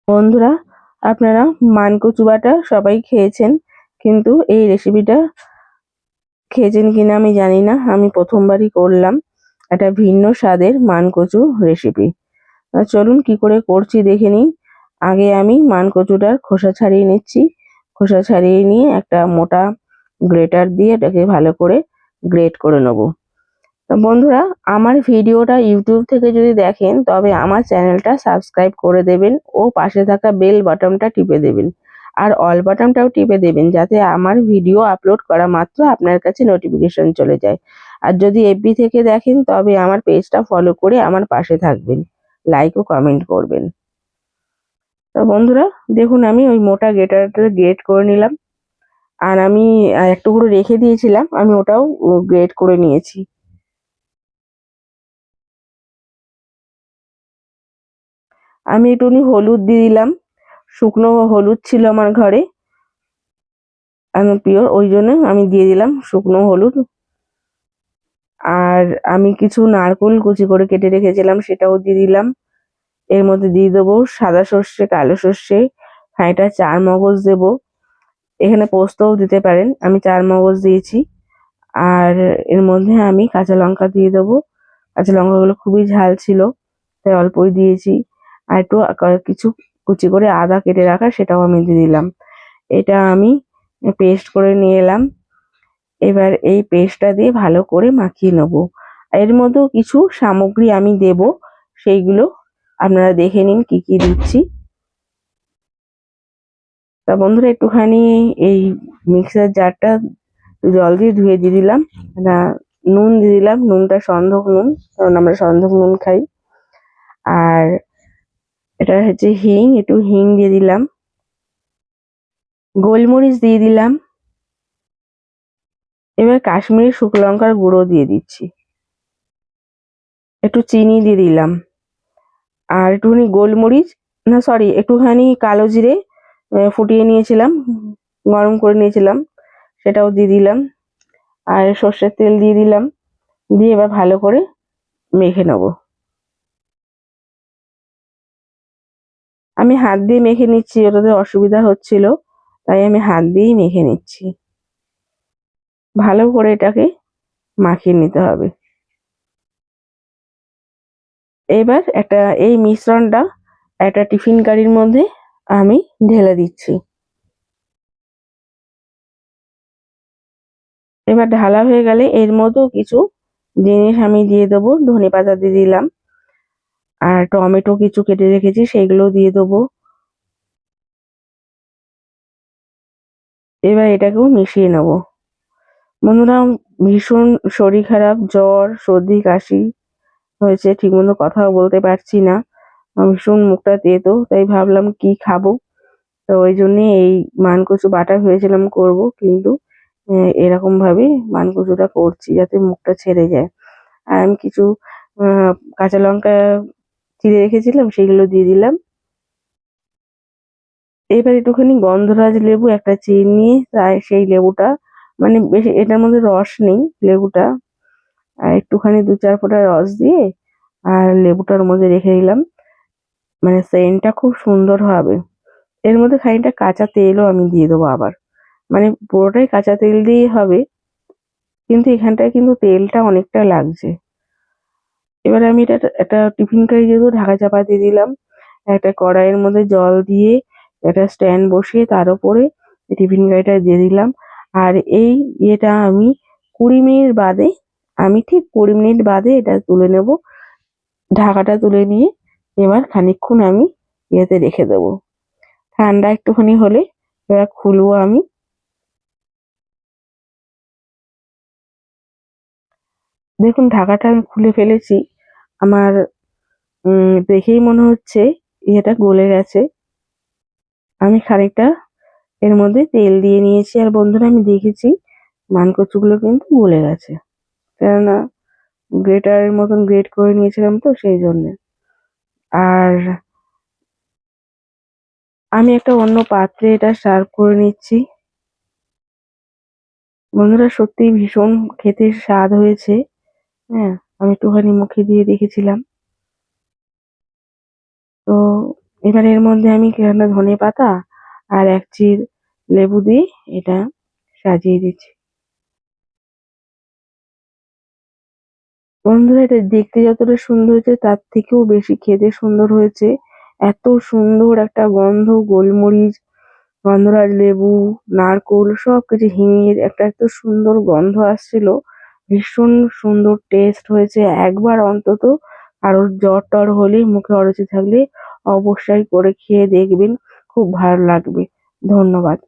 বন্ধুরা, আপনারা মানকচু বাটা সবাই খেয়েছেন, কিন্তু এই রেসিপিটা খেয়েছেন কিনা আমি জানি না। আমি প্রথমবারই করলাম একটা ভিন্ন স্বাদের মানকচু রেসিপি। চলুন কি করে করছি দেখে নিই। আগে আমি মানকচুটার খোসা ছাড়িয়ে নিচ্ছি। খোসা ছাড়িয়ে নিয়ে একটা মোটা গ্রেটার দিয়ে এটাকে ভালো করে গ্রেট করে নেবো। তো বন্ধুরা, আমার ভিডিওটা ইউটিউব থেকে যদি দেখেন তবে আমার চ্যানেলটা সাবস্ক্রাইব করে দেবেন ও পাশে থাকা বেল বাটনটা টিপে দেবেন, আর অল বাটনটাও টিপে দেবেন, যাতে আমার ভিডিও আপলোড করা মাত্র আপনার কাছে নোটিফিকেশন চলে যায়। আর যদি এফবি থেকে দেখেন তবে আমার পেজটা ফলো করে আমার পাশে থাকবেন, লাইক ও কমেন্ট করবেন। তো বন্ধুরা দেখুন, আমি ওই মোটা গ্রেটারটা গ্রেট করে নিলাম। আর আমি এক টুকরো রেখে দিয়েছিলাম, আমি ওটাও গ্রেট করে নিয়েছি। আমি একটুখানি হলুদ দিয়ে দিলাম। শুকনো হলুদ ছিল আমার ঘরে, একদম পিওর, ওই জন্য আমি দিয়ে দিলাম শুকনো হলুদ। আর আমি কিছু নারকোল কুচি করে কেটে রেখেছিলাম, সেটাও দিয়ে দিলাম। এর মধ্যে দিয়ে দেবো সাদা সর্ষে, কালো সর্ষে, খানিকটা চার মগজ দেবো। এখানে পোস্তও দিতে পারেন, আমি চার মগজ দিয়েছি। আর এর মধ্যে আমি কাঁচা লঙ্কা দিয়ে দেবো। কাঁচা লঙ্কাগুলো খুবই ঝাল ছিল, তাই অল্পই দিয়েছি। আর একটু কিছু কুচি করে আদা কেটে রাখা, সেটাও আমি দিয়ে দিলাম। এটা আমি পেস্ট করে নিয়ে এলাম। এবার এই পেস্টটা দিয়ে ভালো করে মাখিয়ে নেবো। এর মধ্যেও কিছু সামগ্রী আমি দেব, সেইগুলো আপনারা দেখে নিন কি কি দিচ্ছি। তা বন্ধুরা, একটুখানি এই মিক্সার জারটা জল দিয়ে ধুয়ে দিয়ে দিলাম। না, নুন দিয়ে দিলাম, নুনটা সন্ধক নুন, কারণ আমরা সন্ধক নুন খাই। আর এটা হচ্ছে হিং, একটু হিং দিয়ে দিলাম। গোলমরিচ দিয়ে দিলাম। এবার কাশ্মীরি শুকনো লঙ্কার গুঁড়ো দিয়ে দিচ্ছি। একটু চিনি দিয়ে দিলাম। আর একটুখানি গোলমরিচ, না সরি, একটুখানি কালো জিরে ফুটিয়ে নিয়েছিলাম, গরম করে নিয়েছিলাম, সেটাও দিয়ে দিলাম। আর সর্ষের তেল দিয়ে দিলাম। দিয়ে এবার ভালো করে মেখে নেবো। আমি হাত দিয়ে মেখে নিচ্ছি, ওটাতে অসুবিধা হচ্ছিল, তাই আমি হাত দিয়েই মেখে নিচ্ছি। ভালো করে এটাকে মাখিয়ে নিতে হবে। এবার এই মিশ্রণটা একটা টিফিন কারির মধ্যে আমি ঢেলে দিচ্ছি। এবার ঢালা হয়ে গেলে এর মধ্যেও কিছু জিনিস আমি দিয়ে দেবো। ধনেপাতা দিয়ে দিলাম, আর টমেটো কিছু কেটে রেখেছি সেগুলো দিয়ে দেবো। এবার এটাকেও মিশিয়ে নেব। বন্ধুরা, ভীষণ শরীর খারাপ, জ্বর, সর্দি, কাশি হয়েছে, ঠিকমতো কথাও বলতে পারছি না। ভীষণ মুখটা তেতো, তাই ভাবলাম কি খাবো। তো ওই জন্যে এই মানকচু বাটা ভেবেছিলাম করব, কিন্তু এরকম ভাবে মানকচুটা করছি যাতে মুখটা ছেড়ে যায়। আর আমি কিছু আহ, কাঁচা লঙ্কা চিড়ে রেখেছিলাম, সেগুলো দিয়ে দিলাম। এবার একটুখানি গন্ধরাজ লেবু একটা চিড়ে নিয়ে তাই সেই লেবুটা, মানে বেশি এটার মধ্যে রস নেই লেবুটা, আর একটুখানি দু চার ফোঁটা রস দিয়ে আর লেবুটার মধ্যে রেখে দিলাম, মানে সেন্টটা খুব সুন্দর হবে। এর মধ্যে খানিকটা কাঁচা তেলও আমি দিয়ে দেবো আবার, মানে পুরোটাই কাঁচা তেল দিয়েই হবে, কিন্তু এখানটায় কিন্তু তেলটা অনেকটা লাগছে। এবারে আমি এটা একটা টিফিন কারি যেহেতু ঢাকা চাপা দিয়ে দিলাম, একটা কড়াইয়ের মধ্যে জল দিয়ে একটা স্ট্যান্ড বসিয়ে তার উপরে টিফিন কারিটা দিয়ে দিলাম। আর এই ইয়েটা আমি 20 মিনিট বাদে, আমি ঠিক 20 মিনিট বাদে এটা তুলে নেব। ঢাকাটা তুলে নিয়ে এবার খানিকক্ষণ আমি ইয়েতে রেখে দেবো, ঠান্ডা একটুখানি হলে এবার খুলবো আমি। দেখুন, ঢাকাটা আমি খুলে ফেলেছি। আমার দেখেই মনে হচ্ছে ইয়েটা গলে গেছে। আমি খানিকটা এর মধ্যে তেল দিয়ে নিয়েছি, আর বন্ধুরা আমি দেখেছি মানকচুগুলো কিন্তু গলে গেছে, কেননা গ্রেটারের মতন গ্রেট করে নিয়েছিলাম তো সেই জন্যে। আর আমি একটা অন্য পাত্রে এটা সার্ভ করে নিচ্ছি। বন্ধুরা, সত্যিই ভীষণ খেতে স্বাদ হয়েছে। হ্যাঁ, আমি একটুখানি মুখে দিয়ে দেখেছিলাম। তো এবার এর মধ্যে আমি কেনা ধনেপাতা আর এক চির লেবু দিয়ে এটা সাজিয়ে দিচ্ছি। বন্ধুরা, এটা দেখতে যতটা সুন্দর হয়েছে তার থেকেও বেশি খেতে সুন্দর হয়েছে। এত সুন্দর একটা গন্ধ, গোলমরিচ, গন্ধরাজ লেবু, নারকোল সবকিছু, হিঙের একটা এত সুন্দর গন্ধ আসছিল। ভীষণ সুন্দর টেস্ট হয়েছে। একবার অন্তত কারোর জ্বর টর হলে, মুখে অরুচি থাকলে অবশ্যই করে খেয়ে দেখবেন, খুব ভালো লাগবে। ধন্যবাদ।